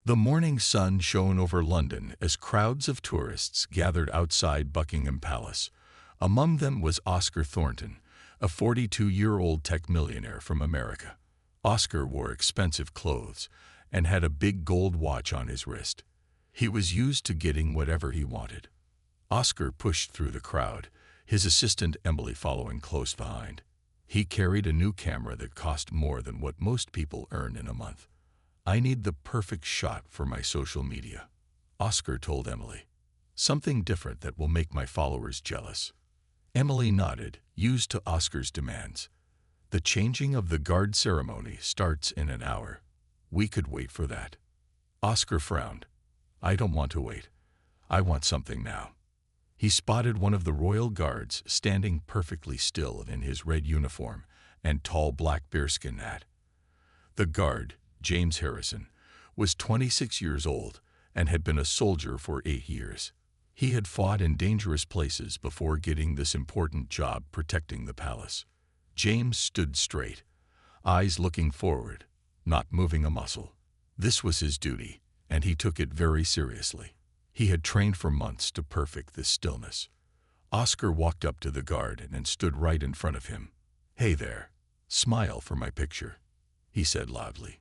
The morning sun shone over London as crowds of tourists gathered outside Buckingham Palace. Among them was Oscar Thornton, a 42-year-old tech millionaire from America. Oscar wore expensive clothes and had a big gold watch on his wrist. He was used to getting whatever he wanted. Oscar pushed through the crowd, his assistant Emily following close behind. He carried a new camera that cost more than what most people earn in a month. "I need the perfect shot for my social media," Oscar told Emily. "Something different that will make my followers jealous." Emily nodded, used to Oscar's demands. "The changing of the guard ceremony starts in an hour. We could wait for that." Oscar frowned. "I don't want to wait. I want something now." He spotted one of the royal guards standing perfectly still in his red uniform and tall black bearskin hat. The guard, James Harrison, was 26 years old and had been a soldier for 8 years. He had fought in dangerous places before getting this important job protecting the palace. James stood straight, eyes looking forward, not moving a muscle. This was his duty, and he took it very seriously. He had trained for months to perfect this stillness. Oscar walked up to the guard and stood right in front of him. "Hey there, smile for my picture," he said loudly.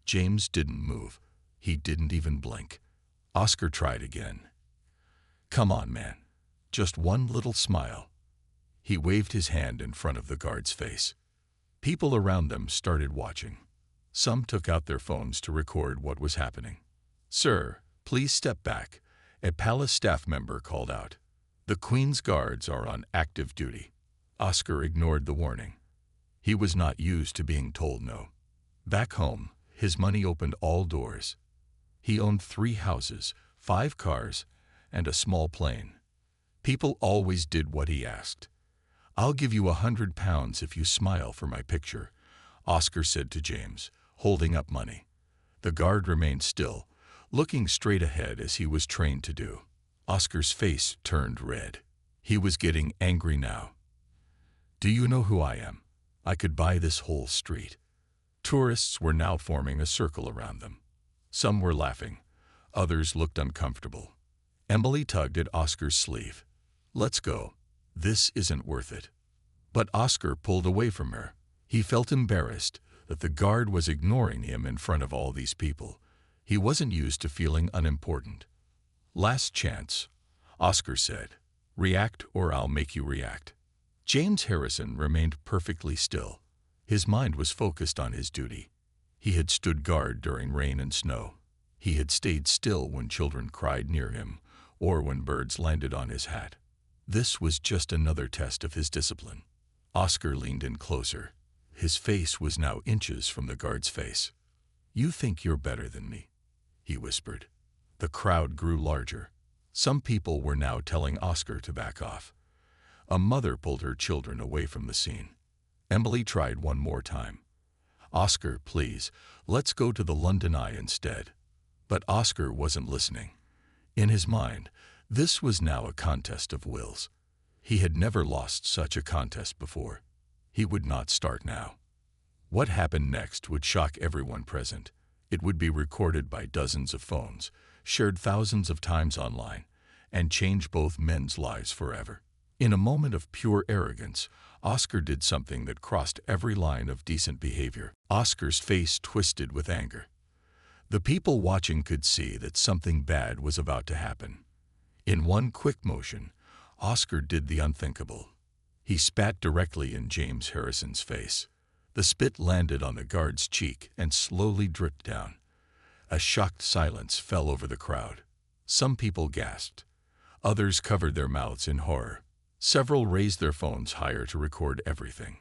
James didn't move. He didn't even blink. Oscar tried again. "Come on, man. Just one little smile." He waved his hand in front of the guard's face. People around them started watching. Some took out their phones to record what was happening. "Sir, please step back," a palace staff member called out. "The Queen's guards are on active duty." Oscar ignored the warning. He was not used to being told no. Back home, his money opened all doors. He owned 3 houses, 5 cars, and a small plane. People always did what he asked. "I'll give you £100 if you smile for my picture," Oscar said to James, holding up money. The guard remained still, looking straight ahead as he was trained to do. Oscar's face turned red. He was getting angry now. "Do you know who I am? I could buy this whole street." Tourists were now forming a circle around them. Some were laughing. Others looked uncomfortable. Emily tugged at Oscar's sleeve. "Let's go. This isn't worth it." But Oscar pulled away from her. He felt embarrassed that the guard was ignoring him in front of all these people. He wasn't used to feeling unimportant. "Last chance," Oscar said. "React or I'll make you react." James Harrison remained perfectly still. His mind was focused on his duty. He had stood guard during rain and snow. He had stayed still when children cried near him or when birds landed on his hat. This was just another test of his discipline. Oscar leaned in closer. His face was now inches from the guard's face. "You think you're better than me," he whispered. The crowd grew larger. Some people were now telling Oscar to back off. A mother pulled her children away from the scene. Emily tried one more time. "Oscar, please, let's go to the London Eye instead." But Oscar wasn't listening. In his mind, this was now a contest of wills. He had never lost such a contest before. He would not start now. What happened next would shock everyone present. It would be recorded by dozens of phones, shared thousands of times online, and change both men's lives forever. In a moment of pure arrogance, Oscar did something that crossed every line of decent behavior. Oscar's face twisted with anger. The people watching could see that something bad was about to happen. In one quick motion, Oscar did the unthinkable. He spat directly in James Harrison's face. The spit landed on the guard's cheek and slowly dripped down. A shocked silence fell over the crowd. Some people gasped. Others covered their mouths in horror. Several raised their phones higher to record everything.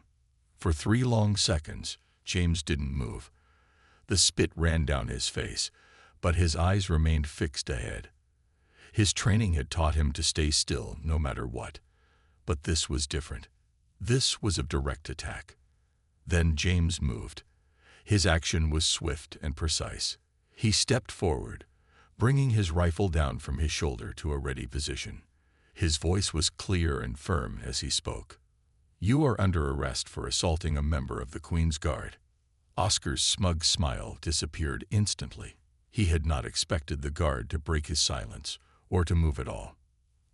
For 3 long seconds, James didn't move. The spit ran down his face, but his eyes remained fixed ahead. His training had taught him to stay still no matter what. But this was different. This was a direct attack. Then James moved. His action was swift and precise. He stepped forward, bringing his rifle down from his shoulder to a ready position. His voice was clear and firm as he spoke. "You are under arrest for assaulting a member of the Queen's Guard." Oscar's smug smile disappeared instantly. He had not expected the guard to break his silence or to move at all.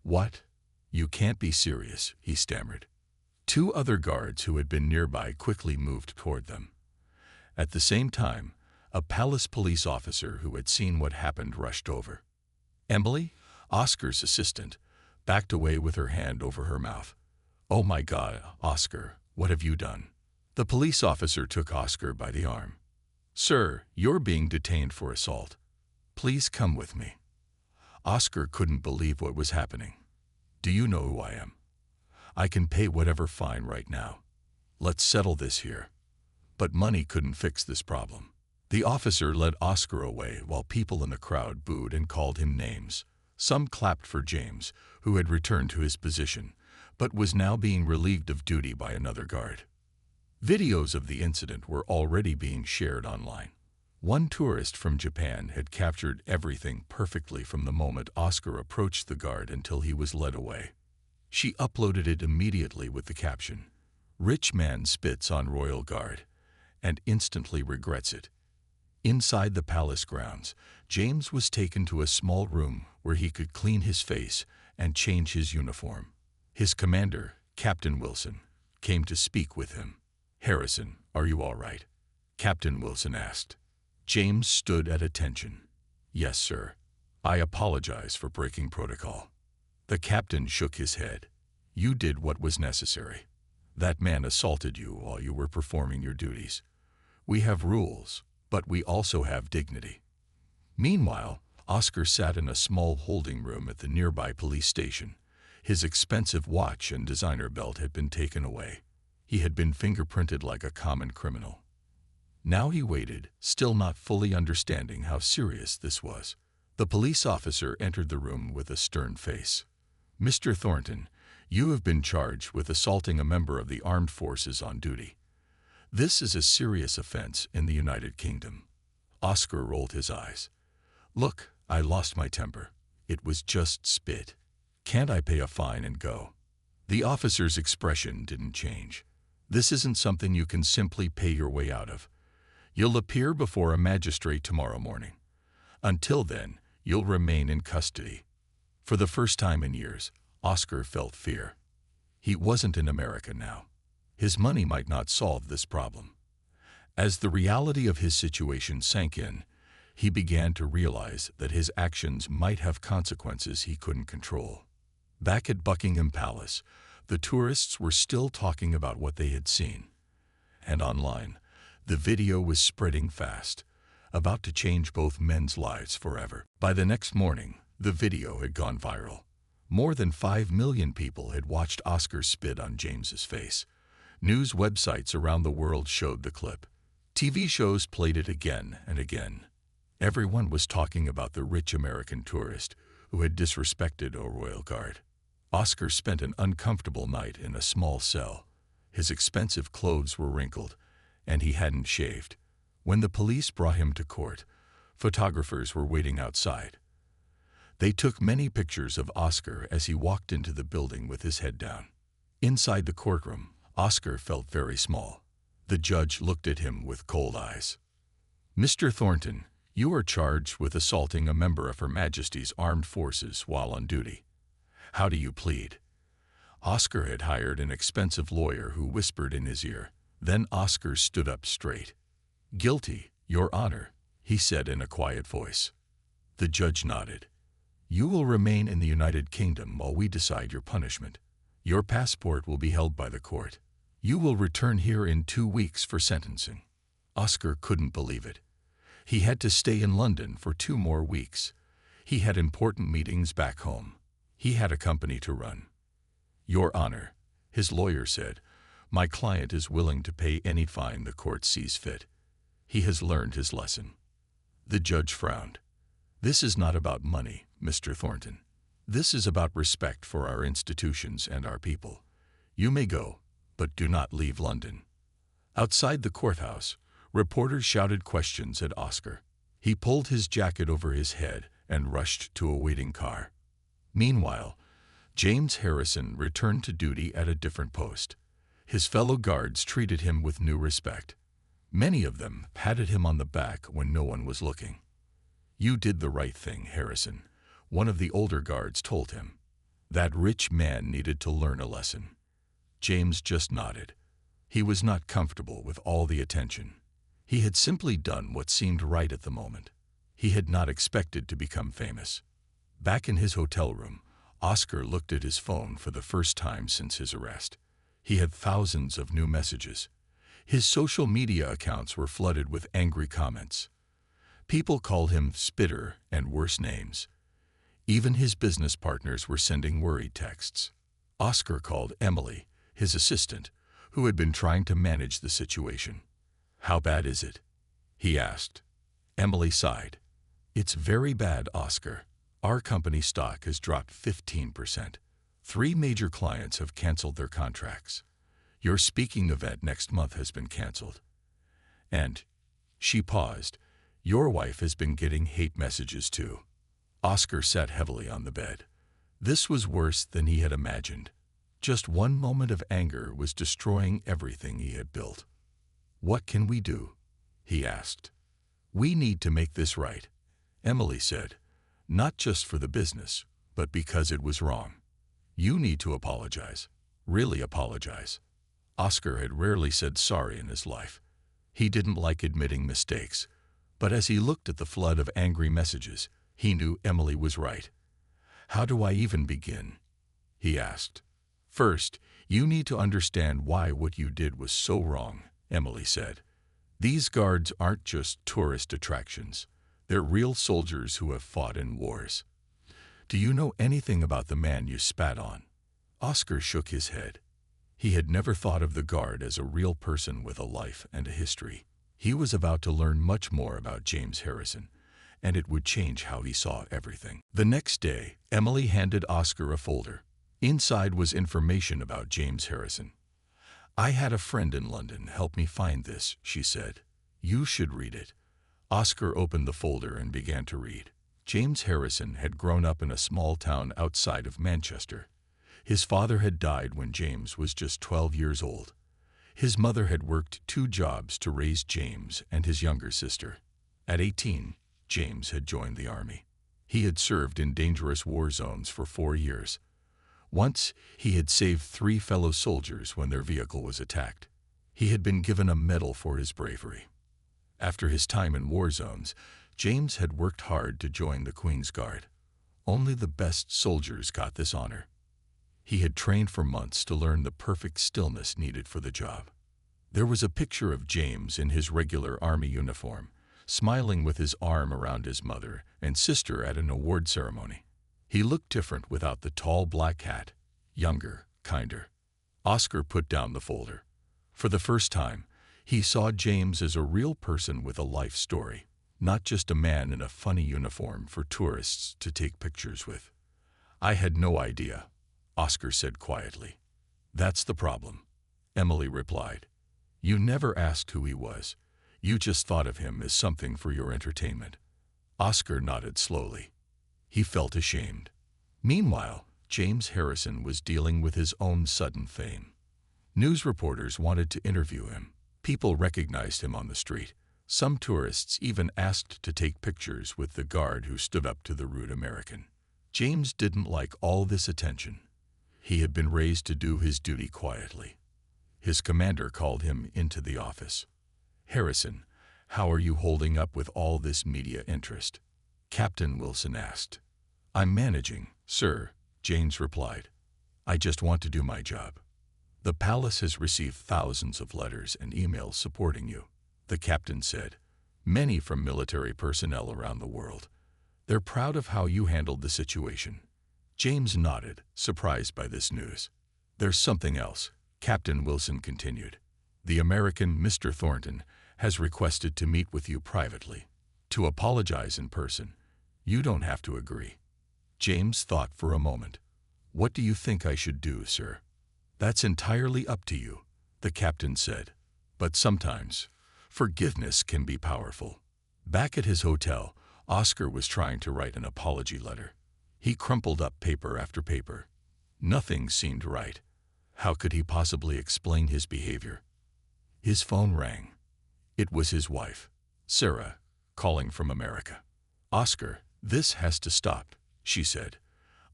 "What? You can't be serious," he stammered. Two other guards who had been nearby quickly moved toward them. At the same time, a palace police officer who had seen what happened rushed over. Emily, Oscar's assistant, backed away with her hand over her mouth. "Oh my God, Oscar, what have you done?" The police officer took Oscar by the arm. "Sir, you're being detained for assault. Please come with me." Oscar couldn't believe what was happening. "Do you know who I am? I can pay whatever fine right now. Let's settle this here." But money couldn't fix this problem. The officer led Oscar away while people in the crowd booed and called him names. Some clapped for James, who had returned to his position, but was now being relieved of duty by another guard. Videos of the incident were already being shared online. One tourist from Japan had captured everything perfectly from the moment Oscar approached the guard until he was led away. She uploaded it immediately with the caption, "Rich man spits on royal guard," and instantly regrets it. Inside the palace grounds, James was taken to a small room where he could clean his face and change his uniform. His commander, Captain Wilson, came to speak with him. "Harrison, are you all right?" Captain Wilson asked. James stood at attention. "Yes, sir. I apologize for breaking protocol." The captain shook his head. "You did what was necessary. That man assaulted you while you were performing your duties. We have rules, but we also have dignity." Meanwhile, Oscar sat in a small holding room at the nearby police station. His expensive watch and designer belt had been taken away. He had been fingerprinted like a common criminal. Now he waited, still not fully understanding how serious this was. The police officer entered the room with a stern face. "Mr. Thornton, you have been charged with assaulting a member of the armed forces on duty. This is a serious offense in the United Kingdom." Oscar rolled his eyes. "Look, I lost my temper. It was just spit. Can't I pay a fine and go?" The officer's expression didn't change. "This isn't something you can simply pay your way out of. You'll appear before a magistrate tomorrow morning. Until then, you'll remain in custody." For the first time in years, Oscar felt fear. He wasn't in America now. His money might not solve this problem. As the reality of his situation sank in, he began to realize that his actions might have consequences he couldn't control. Back at Buckingham Palace, the tourists were still talking about what they had seen. And online, the video was spreading fast, about to change both men's lives forever. By the next morning, the video had gone viral. More than 5 million people had watched Oscar spit on James's face. News websites around the world showed the clip. TV shows played it again and again. Everyone was talking about the rich American tourist who had disrespected a royal guard. Oscar spent an uncomfortable night in a small cell. His expensive clothes were wrinkled, and he hadn't shaved. When the police brought him to court, photographers were waiting outside. They took many pictures of Oscar as he walked into the building with his head down. Inside the courtroom, Oscar felt very small. The judge looked at him with cold eyes. "Mr. Thornton, you are charged with assaulting a member of Her Majesty's Armed Forces while on duty. How do you plead?" Oscar had hired an expensive lawyer who whispered in his ear. Then Oscar stood up straight. "Guilty, Your Honor," he said in a quiet voice. The judge nodded. "You will remain in the United Kingdom while we decide your punishment. Your passport will be held by the court. You will return here in 2 weeks for sentencing." Oscar couldn't believe it. He had to stay in London for 2 more weeks. He had important meetings back home. He had a company to run. "Your Honor," his lawyer said, "my client is willing to pay any fine the court sees fit. He has learned his lesson." The judge frowned. "This is not about money, Mr. Thornton. This is about respect for our institutions and our people. You may go, but do not leave London." Outside the courthouse, reporters shouted questions at Oscar. He pulled his jacket over his head and rushed to a waiting car. Meanwhile, James Harrison returned to duty at a different post. His fellow guards treated him with new respect. Many of them patted him on the back when no one was looking. "You did the right thing, Harrison," one of the older guards told him. "That rich man needed to learn a lesson." James just nodded. He was not comfortable with all the attention. He had simply done what seemed right at the moment. He had not expected to become famous. Back in his hotel room, Oscar looked at his phone for the first time since his arrest. He had thousands of new messages. His social media accounts were flooded with angry comments. People called him Spitter and worse names. Even his business partners were sending worried texts. Oscar called Emily, his assistant, who had been trying to manage the situation. "How bad is it?" he asked. Emily sighed. "It's very bad, Oscar. Our company stock has dropped 15%. 3 major clients have canceled their contracts. Your speaking event next month has been canceled. And," she paused, "your wife has been getting hate messages too." Oscar sat heavily on the bed. This was worse than he had imagined. Just one moment of anger was destroying everything he had built. "What can we do?" he asked. "We need to make this right," Emily said. "Not just for the business, but because it was wrong. You need to apologize. Really apologize." Oscar had rarely said sorry in his life. He didn't like admitting mistakes, but as he looked at the flood of angry messages, he knew Emily was right. "How do I even begin?" he asked. "First, you need to understand why what you did was so wrong," Emily said. "These guards aren't just tourist attractions. They're real soldiers who have fought in wars. Do you know anything about the man you spat on?" Oscar shook his head. He had never thought of the guard as a real person with a life and a history. He was about to learn much more about James Harrison, and it would change how he saw everything. The next day, Emily handed Oscar a folder. Inside was information about James Harrison. "I had a friend in London help me find this," she said. "You should read it." Oscar opened the folder and began to read. James Harrison had grown up in a small town outside of Manchester. His father had died when James was just 12 years old. His mother had worked 2 jobs to raise James and his younger sister. At 18, James had joined the army. He had served in dangerous war zones for 4 years. Once, he had saved 3 fellow soldiers when their vehicle was attacked. He had been given a medal for his bravery. After his time in war zones, James had worked hard to join the Queen's Guard. Only the best soldiers got this honor. He had trained for months to learn the perfect stillness needed for the job. There was a picture of James in his regular army uniform, smiling with his arm around his mother and sister at an award ceremony. He looked different without the tall black hat, younger, kinder. Oscar put down the folder. For the first time, he saw James as a real person with a life story, not just a man in a funny uniform for tourists to take pictures with. "I had no idea," Oscar said quietly. "That's the problem," Emily replied. "You never asked who he was. You just thought of him as something for your entertainment." Oscar nodded slowly. He felt ashamed. Meanwhile, James Harrison was dealing with his own sudden fame. News reporters wanted to interview him. People recognized him on the street. Some tourists even asked to take pictures with the guard who stood up to the rude American. James didn't like all this attention. He had been raised to do his duty quietly. His commander called him into the office. "Harrison, how are you holding up with all this media interest?" Captain Wilson asked. "I'm managing, sir," James replied. "I just want to do my job." "The palace has received thousands of letters and emails supporting you," the captain said, "many from military personnel around the world. They're proud of how you handled the situation." James nodded, surprised by this news. "There's something else," Captain Wilson continued. "The American Mr. Thornton has requested to meet with you privately, to apologize in person. You don't have to agree." James thought for a moment. "What do you think I should do, sir?" "That's entirely up to you," the captain said. "But sometimes, forgiveness can be powerful." Back at his hotel, Oscar was trying to write an apology letter. He crumpled up paper after paper. Nothing seemed right. How could he possibly explain his behavior? His phone rang. It was his wife, Sarah, calling from America. "Oscar, this has to stop," she said.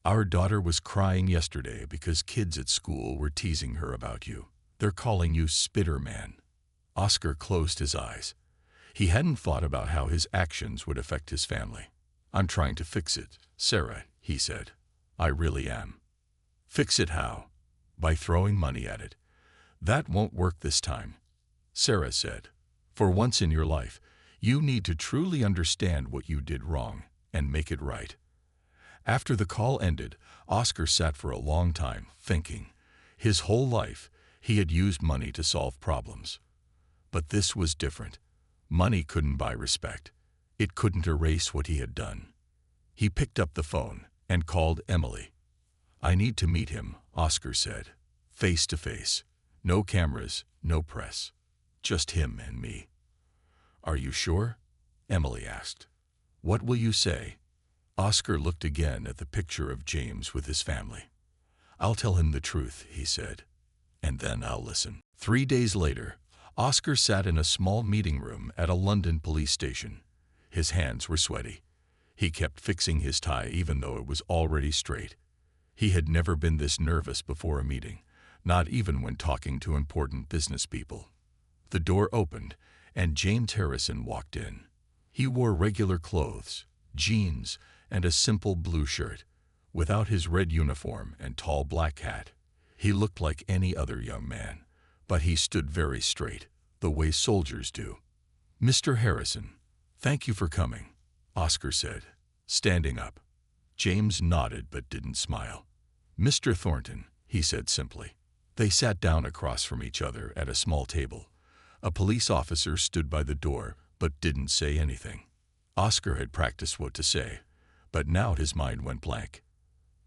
"Our daughter was crying yesterday because kids at school were teasing her about you. They're calling you Spitter Man." Oscar closed his eyes. He hadn't thought about how his actions would affect his family. "I'm trying to fix it, Sarah," he said. "I really am." "Fix it how?" "By throwing money at it." "That won't work this time," Sarah said. "For once in your life, you need to truly understand what you did wrong and make it right." After the call ended, Oscar sat for a long time, thinking. His whole life, he had used money to solve problems. But this was different. Money couldn't buy respect. It couldn't erase what he had done. He picked up the phone and called Emily. "I need to meet him," Oscar said. "Face to face. No cameras, no press. Just him and me." "Are you sure?" Emily asked. "What will you say?" Oscar looked again at the picture of James with his family. "I'll tell him the truth," he said, "and then I'll listen." 3 days later, Oscar sat in a small meeting room at a London police station. His hands were sweaty. He kept fixing his tie even though it was already straight. He had never been this nervous before a meeting, not even when talking to important business people. The door opened, and James Harrison walked in. He wore regular clothes, jeans, and a simple blue shirt. Without his red uniform and tall black hat, he looked like any other young man, but he stood very straight, the way soldiers do. "Mr. Harrison, thank you for coming," Oscar said, standing up. James nodded but didn't smile. "Mr. Thornton," he said simply. They sat down across from each other at a small table. A police officer stood by the door but didn't say anything. Oscar had practiced what to say, but now his mind went blank.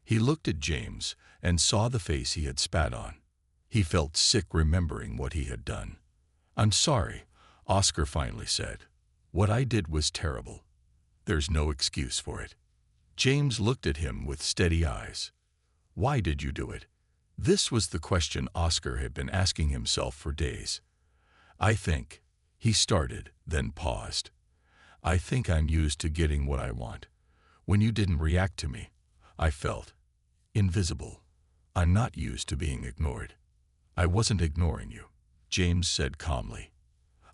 He looked at James and saw the face he had spat on. He felt sick remembering what he had done. "I'm sorry," Oscar finally said. "What I did was terrible. There's no excuse for it." James looked at him with steady eyes. "Why did you do it?" This was the question Oscar had been asking himself for days. "I think," he started, then paused. "I think I'm used to getting what I want. When you didn't react to me, I felt invisible. I'm not used to being ignored." "I wasn't ignoring you," James said calmly.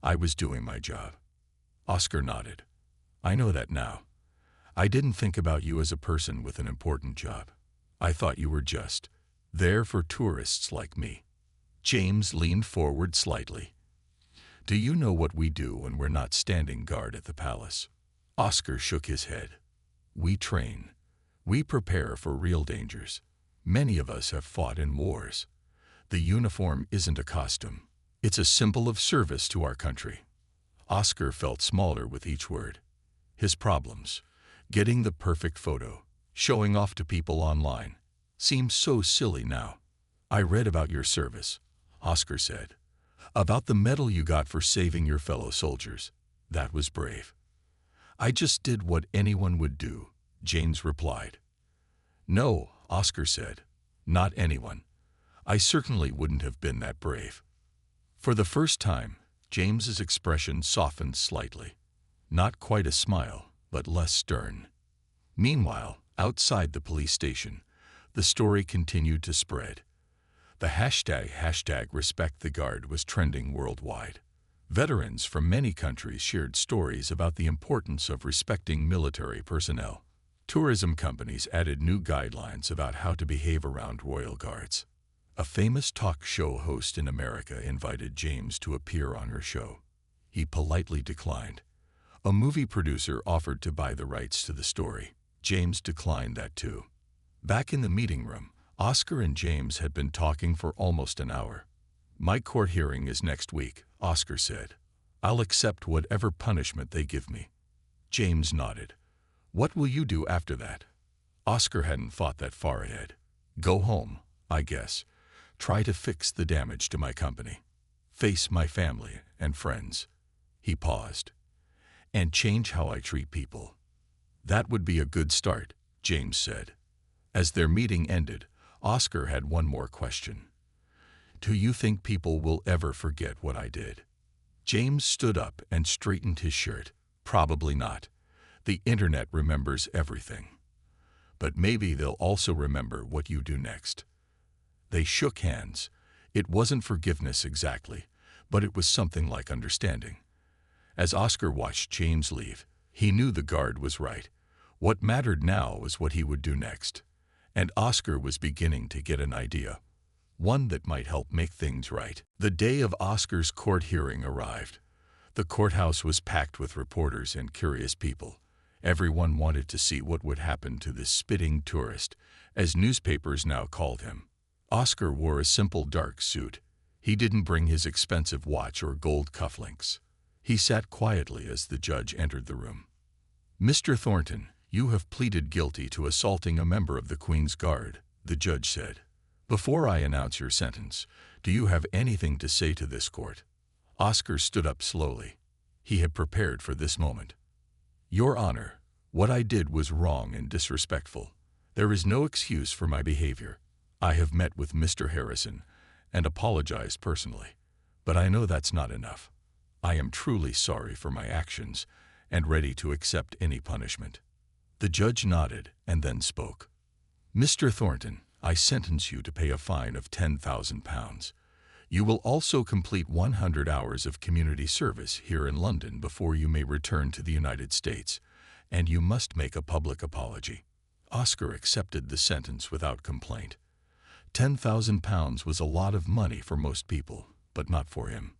"I was doing my job." Oscar nodded. "I know that now. I didn't think about you as a person with an important job. I thought you were just there for tourists like me." James leaned forward slightly. "Do you know what we do when we're not standing guard at the palace?" Oscar shook his head. "We train. We prepare for real dangers. Many of us have fought in wars. The uniform isn't a costume. It's a symbol of service to our country." Oscar felt smaller with each word. His problems, getting the perfect photo, showing off to people online, seemed so silly now. "I read about your service," Oscar said. "About the medal you got for saving your fellow soldiers. That was brave." "I just did what anyone would do," James replied. "No," Oscar said. "Not anyone. I certainly wouldn't have been that brave." For the first time, James's expression softened slightly. Not quite a smile, but less stern. Meanwhile, outside the police station, the story continued to spread. The hashtag Respect the Guard was trending worldwide. Veterans from many countries shared stories about the importance of respecting military personnel. Tourism companies added new guidelines about how to behave around royal guards. A famous talk show host in America invited James to appear on her show. He politely declined. A movie producer offered to buy the rights to the story. James declined that too. Back in the meeting room, Oscar and James had been talking for almost an hour. "My court hearing is next week," Oscar said. "I'll accept whatever punishment they give me." James nodded. "What will you do after that?" Oscar hadn't thought that far ahead. "Go home, I guess. Try to fix the damage to my company. Face my family and friends." He paused. "And change how I treat people." "That would be a good start," James said. As their meeting ended, Oscar had one more question. "Do you think people will ever forget what I did?" James stood up and straightened his shirt. "Probably not. The internet remembers everything. But maybe they'll also remember what you do next. They shook hands. It wasn't forgiveness exactly, but it was something like understanding. As Oscar watched James leave, he knew the guard was right. What mattered now was what he would do next. And Oscar was beginning to get an idea, one that might help make things right. The day of Oscar's court hearing arrived. The courthouse was packed with reporters and curious people. Everyone wanted to see what would happen to this spitting tourist, as newspapers now called him. Oscar wore a simple dark suit. He didn't bring his expensive watch or gold cufflinks. He sat quietly as the judge entered the room. "Mr. Thornton, you have pleaded guilty to assaulting a member of the Queen's Guard," the judge said. "Before I announce your sentence, do you have anything to say to this court?" Oscar stood up slowly. He had prepared for this moment. "Your Honor, what I did was wrong and disrespectful. There is no excuse for my behavior. I have met with Mr. Harrison and apologized personally, but I know that's not enough. I am truly sorry for my actions and ready to accept any punishment." The judge nodded and then spoke. "Mr. Thornton, I sentence you to pay a fine of £10,000. You will also complete 100 hours of community service here in London before you may return to the United States, and you must make a public apology." Oscar accepted the sentence without complaint. £10,000 was a lot of money for most people, but not for him.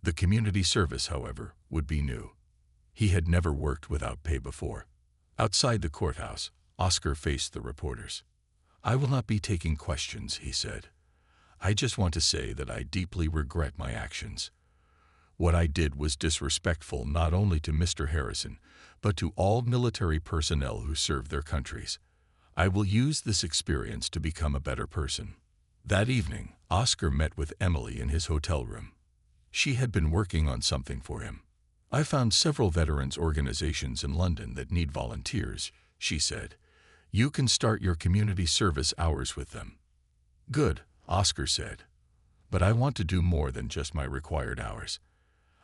The community service, however, would be new. He had never worked without pay before. Outside the courthouse, Oscar faced the reporters. "I will not be taking questions," he said. "I just want to say that I deeply regret my actions. What I did was disrespectful not only to Mr. Harrison, but to all military personnel who serve their countries. I will use this experience to become a better person." That evening, Oscar met with Emily in his hotel room. She had been working on something for him. "I found several veterans organizations in London that need volunteers," she said. "You can start your community service hours with them." "Good," Oscar said. "But I want to do more than just my required hours.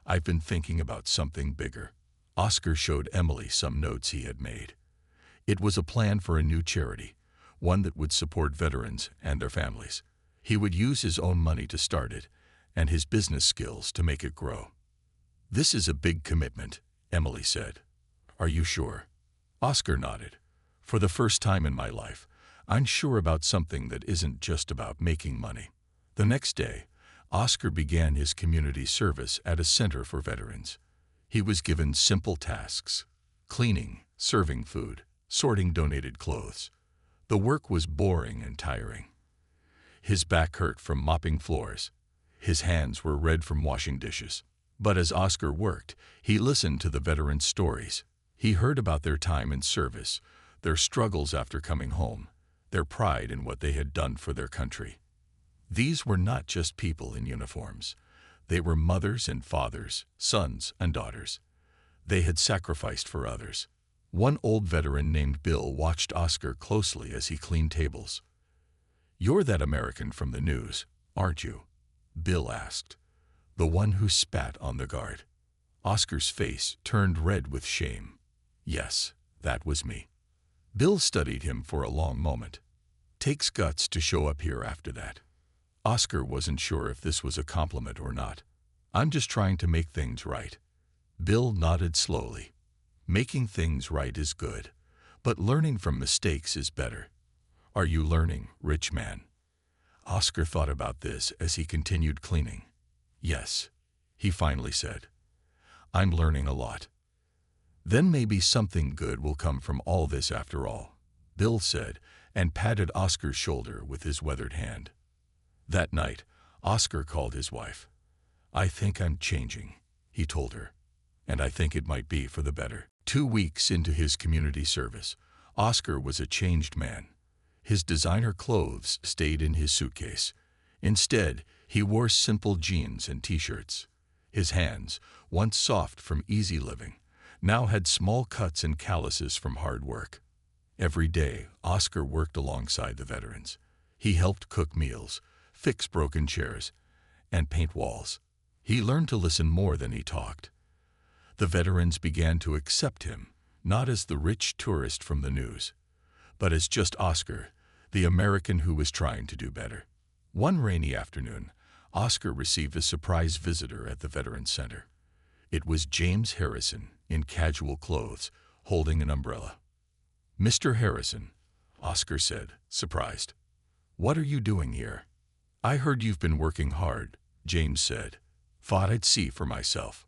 I've been thinking about something bigger." Oscar showed Emily some notes he had made. It was a plan for a new charity, one that would support veterans and their families. He would use his own money to start it, and his business skills to make it grow. "This is a big commitment," Emily said. "Are you sure?" Oscar nodded. "For the first time in my life, I'm sure about something that isn't just about making money." The next day, Oscar began his community service at a center for veterans. He was given simple tasks: cleaning, serving food, sorting donated clothes. The work was boring and tiring. His back hurt from mopping floors. His hands were red from washing dishes. But as Oscar worked, he listened to the veterans' stories. He heard about their time in service, their struggles after coming home, their pride in what they had done for their country. These were not just people in uniforms. They were mothers and fathers, sons and daughters. They had sacrificed for others. One old veteran named Bill watched Oscar closely as he cleaned tables. "You're that American from the news, aren't you?" Bill asked. "The one who spat on the guard." Oscar's face turned red with shame. "Yes, that was me." Bill studied him for a long moment. "Takes guts to show up here after that." Oscar wasn't sure if this was a compliment or not. "I'm just trying to make things right." Bill nodded slowly. "Making things right is good, but learning from mistakes is better. Are you learning, rich man?" Oscar thought about this as he continued cleaning. "Yes," he finally said. "I'm learning a lot." "Then maybe something good will come from all this after all," Bill said, and patted Oscar's shoulder with his weathered hand. That night, Oscar called his wife. "I think I'm changing," he told her, "and I think it might be for the better." 2 weeks into his community service, Oscar was a changed man. His designer clothes stayed in his suitcase. Instead, he wore simple jeans and t-shirts. His hands, once soft from easy living, now had small cuts and calluses from hard work. Every day, Oscar worked alongside the veterans. He helped cook meals, fix broken chairs, and paint walls. He learned to listen more than he talked. The veterans began to accept him, not as the rich tourist from the news, but as just Oscar, the American who was trying to do better. One rainy afternoon, Oscar received a surprise visitor at the Veterans Center. It was James Harrison, in casual clothes, holding an umbrella. "Mr. Harrison," Oscar said, surprised. "What are you doing here?" "I heard you've been working hard," James said. "Thought I'd see for myself."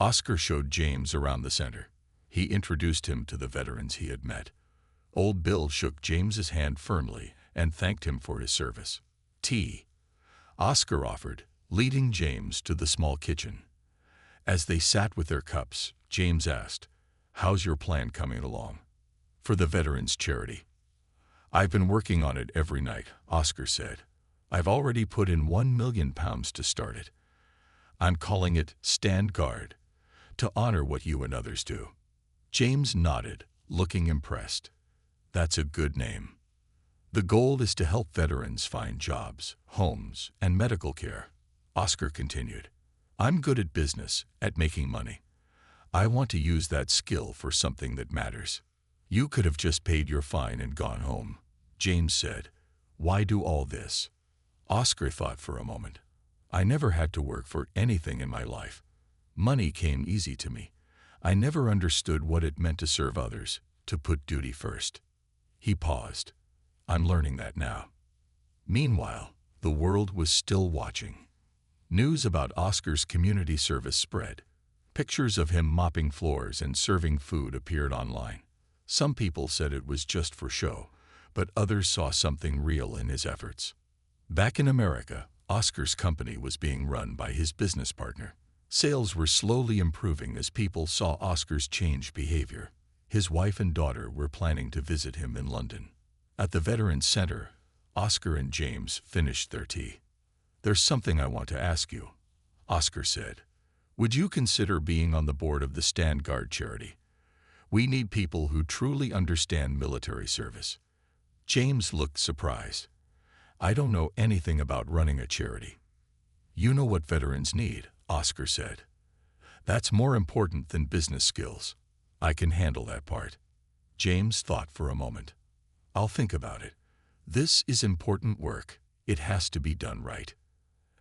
Oscar showed James around the center. He introduced him to the veterans he had met. Old Bill shook James's hand firmly and thanked him for his service. "Tea," Oscar offered, leading James to the small kitchen. As they sat with their cups, James asked, "How's your plan coming along?" "For the Veterans Charity." "I've been working on it every night," Oscar said. "I've already put in £1 million to start it. I'm calling it Stand Guard, to honor what you and others do." James nodded, looking impressed. "That's a good name." "The goal is to help veterans find jobs, homes, and medical care," Oscar continued. "I'm good at business, at making money. I want to use that skill for something that matters." "You could have just paid your fine and gone home," James said. "Why do all this?" Oscar thought for a moment. "I never had to work for anything in my life. Money came easy to me. I never understood what it meant to serve others, to put duty first." He paused. "I'm learning that now." Meanwhile, the world was still watching. News about Oscar's community service spread. Pictures of him mopping floors and serving food appeared online. Some people said it was just for show, but others saw something real in his efforts. Back in America, Oscar's company was being run by his business partner. Sales were slowly improving as people saw Oscar's changed behavior. His wife and daughter were planning to visit him in London. At the Veterans Center, Oscar and James finished their tea. "There's something I want to ask you," Oscar said. "Would you consider being on the board of the Stand Guard charity? We need people who truly understand military service." James looked surprised. "I don't know anything about running a charity." "You know what veterans need," Oscar said. "That's more important than business skills. I can handle that part." James thought for a moment. "I'll think about it. This is important work. It has to be done right."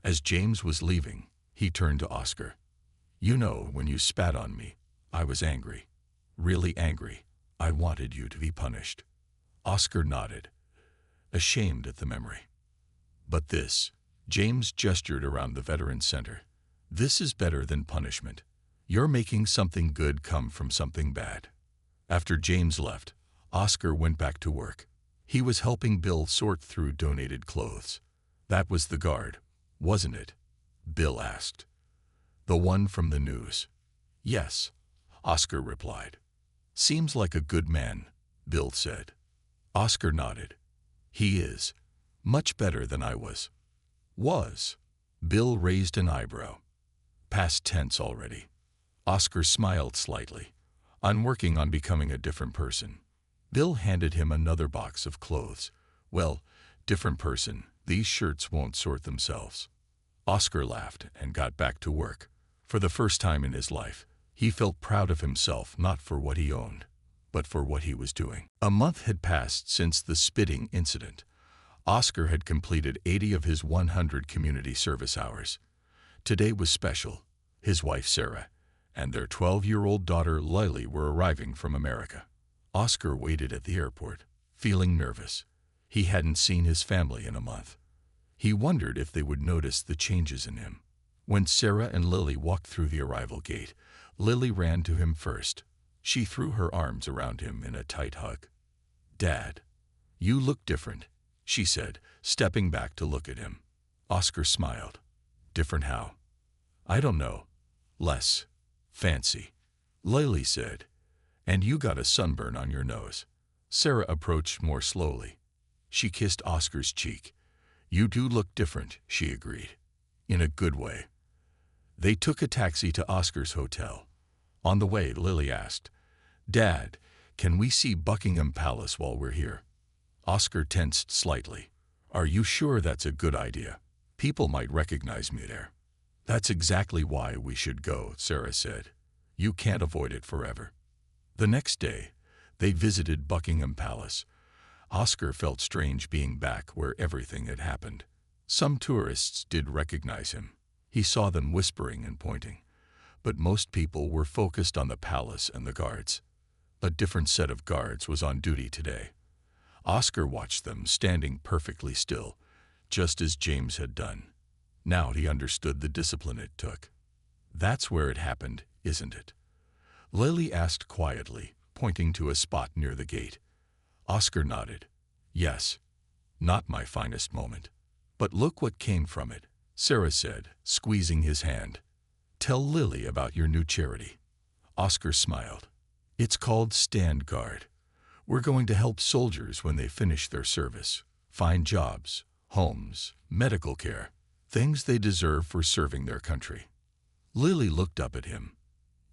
As James was leaving, he turned to Oscar. "You know, when you spat on me, I was angry. Really angry. I wanted you to be punished." Oscar nodded, ashamed at the memory. "But this," James gestured around the Veterans Center, "this is better than punishment. You're making something good come from something bad." After James left, Oscar went back to work. He was helping Bill sort through donated clothes. "That was the guard, wasn't it?" Bill asked. "The one from the news?" "Yes," Oscar replied. "Seems like a good man," Bill said. Oscar nodded. "He is. Much better than I was." "Was?" Bill raised an eyebrow. "Past tense already." Oscar smiled slightly. "I'm working on becoming a different person." Bill handed him another box of clothes. "Well, different person, these shirts won't sort themselves." Oscar laughed and got back to work. For the first time in his life, he felt proud of himself not for what he owned, but for what he was doing. A month had passed since the spitting incident. Oscar had completed 80 of his 100 community service hours. Today was special. His wife Sarah and their 12-year-old daughter Lily were arriving from America. Oscar waited at the airport, feeling nervous. He hadn't seen his family in a month. He wondered if they would notice the changes in him. When Sarah and Lily walked through the arrival gate, Lily ran to him first. She threw her arms around him in a tight hug. "Dad, you look different," she said, stepping back to look at him. Oscar smiled. "Different how?" "I don't know. Less fancy," Lily said. "And you got a sunburn on your nose." Sarah approached more slowly. She kissed Oscar's cheek. "You do look different," she agreed. "In a good way." They took a taxi to Oscar's hotel. On the way, Lily asked, "Dad, can we see Buckingham Palace while we're here?" Oscar tensed slightly. "Are you sure that's a good idea? People might recognize me there." "That's exactly why we should go," Sarah said. "You can't avoid it forever." The next day, they visited Buckingham Palace. Oscar felt strange being back where everything had happened. Some tourists did recognize him. He saw them whispering and pointing. But most people were focused on the palace and the guards. A different set of guards was on duty today. Oscar watched them standing perfectly still, just as James had done. Now he understood the discipline it took. "That's where it happened, isn't it?" Lily asked quietly, pointing to a spot near the gate. Oscar nodded. "Yes. Not my finest moment. But look what came from it," Sarah said, squeezing his hand. "Tell Lily about your new charity." Oscar smiled. "It's called Stand Guard. We're going to help soldiers when they finish their service, find jobs, homes, medical care, things they deserve for serving their country." Lily looked up at him.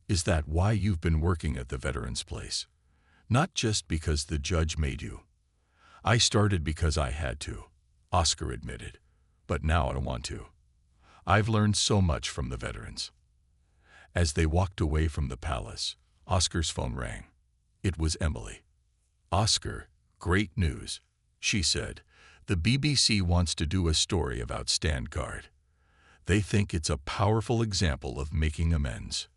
"Is that why you've been working at the Veterans Place? Not just because the judge made you." "I started because I had to," Oscar admitted, "but now I want to. I've learned so much from the veterans." As they walked away from the palace, Oscar's phone rang. It was Emily. "Oscar, great news," she said. "The BBC wants to do a story about Stand Guard. They think it's a powerful example of making amends."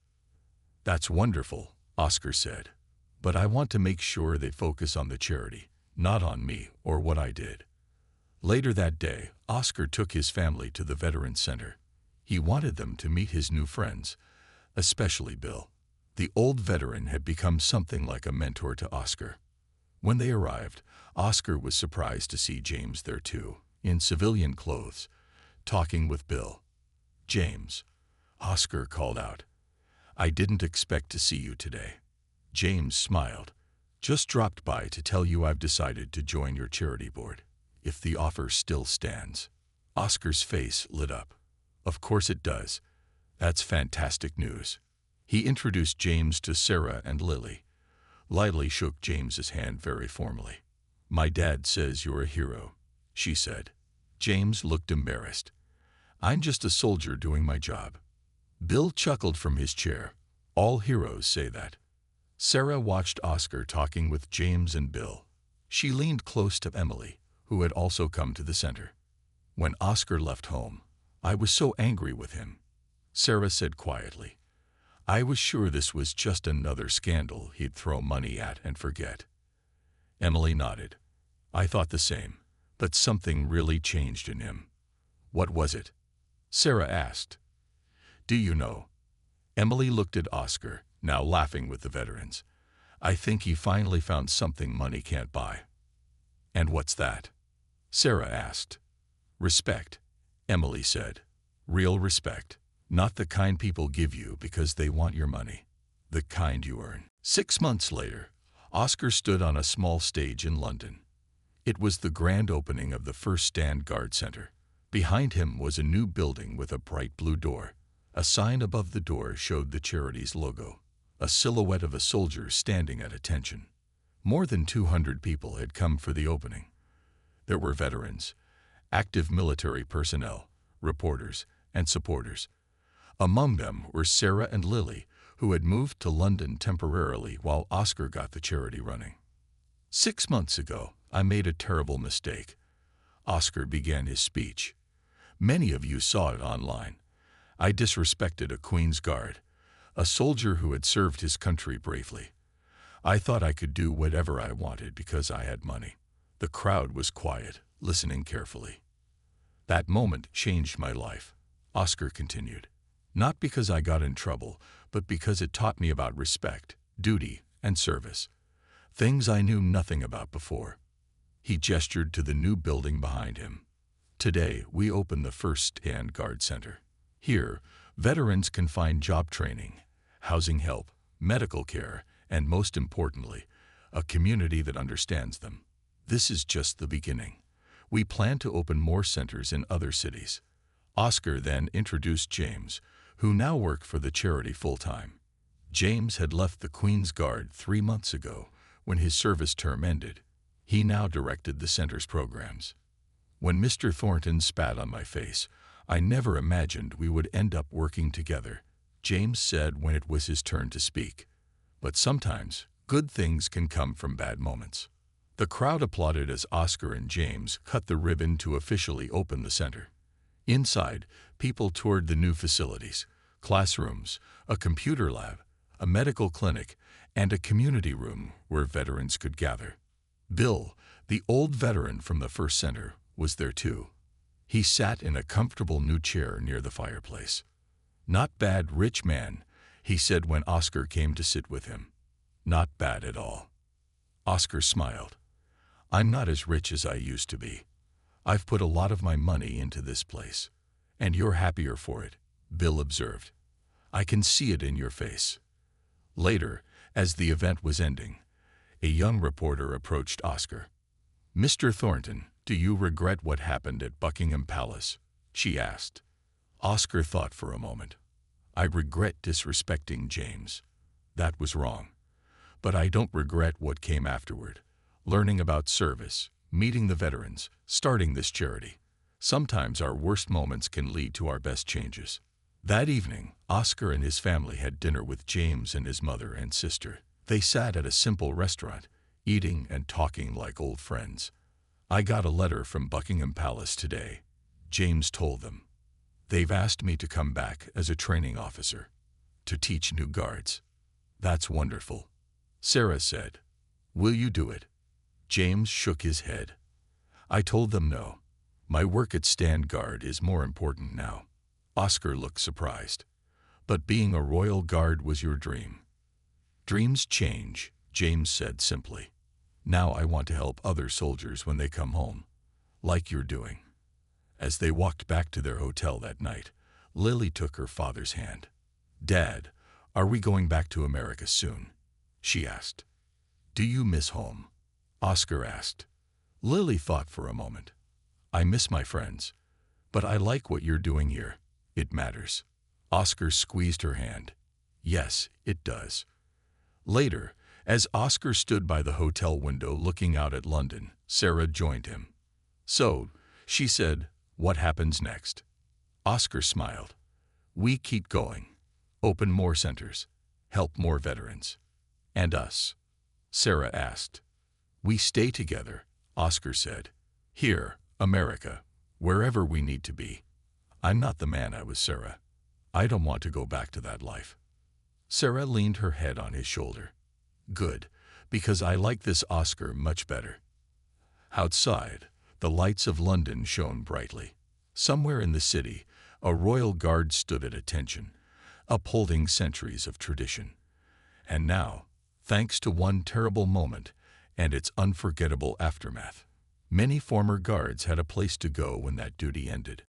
"That's wonderful," Oscar said. "But I want to make sure they focus on the charity, not on me or what I did." Later that day, Oscar took his family to the Veterans Center. He wanted them to meet his new friends, especially Bill. The old veteran had become something like a mentor to Oscar. When they arrived, Oscar was surprised to see James there too, in civilian clothes, talking with Bill. "James," Oscar called out, "I didn't expect to see you today." James smiled. "Just dropped by to tell you I've decided to join your charity board, if the offer still stands." Oscar's face lit up. "Of course it does. That's fantastic news." He introduced James to Sarah and Lily. Lily shook James's hand very formally. "My dad says you're a hero," she said. James looked embarrassed. "I'm just a soldier doing my job." Bill chuckled from his chair. "All heroes say that." Sarah watched Oscar talking with James and Bill. She leaned close to Emily, who had also come to the center. "When Oscar left home, I was so angry with him," Sarah said quietly. "I was sure this was just another scandal he'd throw money at and forget." Emily nodded. "I thought the same, but something really changed in him." "What was it?" Sarah asked. "Do you know?" Emily looked at Oscar, now laughing with the veterans. "I think he finally found something money can't buy." "And what's that?" Sarah asked. "Respect," Emily said. "Real respect. Not the kind people give you because they want your money. The kind you earn." 6 months later, Oscar stood on a small stage in London. It was the grand opening of the first Stand Guard Center. Behind him was a new building with a bright blue door. A sign above the door showed the charity's logo, a silhouette of a soldier standing at attention. More than 200 people had come for the opening. There were veterans, active military personnel, reporters, and supporters. Among them were Sarah and Lily, who had moved to London temporarily while Oscar got the charity running. "6 months ago, I made a terrible mistake," Oscar began his speech. "Many of you saw it online. I disrespected a Queen's Guard, a soldier who had served his country bravely. I thought I could do whatever I wanted because I had money." The crowd was quiet, listening carefully. "That moment changed my life," Oscar continued. "Not because I got in trouble, but because it taught me about respect, duty, and service. Things I knew nothing about before." He gestured to the new building behind him. "Today, we open the first Stand Guard Center. Here, veterans can find job training, housing help, medical care, and most importantly, a community that understands them. This is just the beginning. We plan to open more centers in other cities." Oscar then introduced James, who now worked for the charity full-time. James had left the Queen's Guard 3 months ago when his service term ended. He now directed the center's programs. "When Mr. Thornton spat on my face, I never imagined we would end up working together," James said when it was his turn to speak. "But sometimes, Good things can come from bad moments. The crowd applauded as Oscar and James cut the ribbon to officially open the center. Inside, people toured the new facilities, classrooms, a computer lab, a medical clinic, and a community room where veterans could gather. Bill, the old veteran from the first center, was there too. He sat in a comfortable new chair near the fireplace. "Not bad, rich man," he said when Oscar came to sit with him. "Not bad at all." Oscar smiled. "I'm not as rich as I used to be. I've put a lot of my money into this place. And you're happier for it," Bill observed. "I can see it in your face." Later, as the event was ending, a young reporter approached Oscar. "Mr. Thornton, do you regret what happened at Buckingham Palace?" she asked. Oscar thought for a moment. "I regret disrespecting James. That was wrong. But I don't regret what came afterward. Learning about service, meeting the veterans, starting this charity. Sometimes our worst moments can lead to our best changes." That evening, Oscar and his family had dinner with James and his mother and sister. They sat at a simple restaurant, eating and talking like old friends. "I got a letter from Buckingham Palace today," James told them. "They've asked me to come back as a training officer, to teach new guards." "That's wonderful," Sarah said. "Will you do it?" James shook his head. "I told them no. My work at Stand Guard is more important now." Oscar looked surprised. "But being a Royal Guard was your dream." "Dreams change," James said simply. "Now I want to help other soldiers when they come home, like you're doing." As they walked back to their hotel that night, Lily took her father's hand. "Dad, are we going back to America soon?" she asked. "Do you miss home?" Oscar asked. Lily thought for a moment. "I miss my friends, but I like what you're doing here. It matters." Oscar squeezed her hand. "Yes, it does." Later, as Oscar stood by the hotel window looking out at London, Sarah joined him. "So," she said, "what happens next?" Oscar smiled. "We keep going. Open more centers. Help more veterans." "And us?" Sarah asked. "We stay together," Oscar said. "Here, America, wherever we need to be." "I'm not the man I was, Sarah. I don't want to go back to that life." Sarah leaned her head on his shoulder. "Good, because I like this Oscar much better." Outside, the lights of London shone brightly. Somewhere in the city, a royal guard stood at attention, upholding centuries of tradition. And now, thanks to one terrible moment and its unforgettable aftermath, many former guards had a place to go when that duty ended.